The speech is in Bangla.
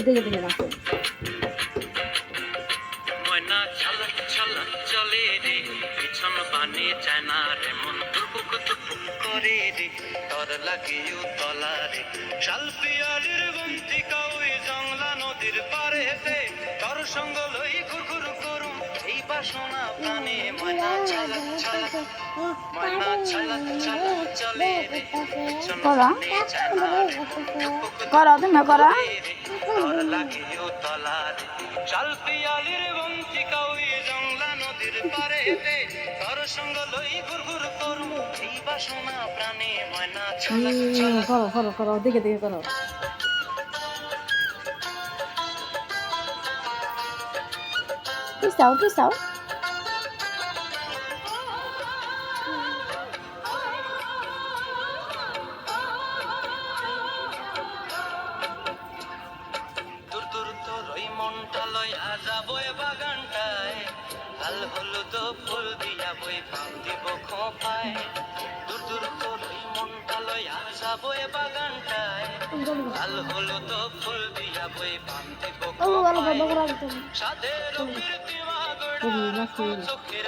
দেখে দেখে রাখো। ময়না ছলক ছলক চলে রে, পিছন পানে চায় না রে, মন দুপুক দুপুক করে রে, তর লাগে তলা রে। শালপিয়ালির বন্তিকা ওই জংলা নদীর পারে হেতে, তর সঙ্গ লই ঘুরঘুর করুম এই বাসনা প্রাণে। ময়না ছলক ছলক, ময়না ছলক ছলক চলে রে, পিছন পানে চায় না রে, মন দুপুক দুপুক করে রে, তর লাগে তলা রে। শালপিয়ালির বন্তিকা ওই জংলা নদীর পারে হেতে, তর সঙ্গ লই ঘুরঘুর করুম এই বাসনা প্রাণে। ময়না ছলক ছলক। করো করো করো, দেখে দেখে করো। পিসাও পিসাও। দূর দূর তোর ওই মনটা লইয়া যাবো এ বাগানটায়, লাল হলুদ ফুল দিয়া বই পাম দিব খোঁপায়। দূর দূর তোর ওই মনটা লইয়া যাবো এ বাগানটায়, লাল হলুদ ফুল দিয়া বই পাম দিব খোঁপায়। সাধের প্রীতি মাগড়া চোখের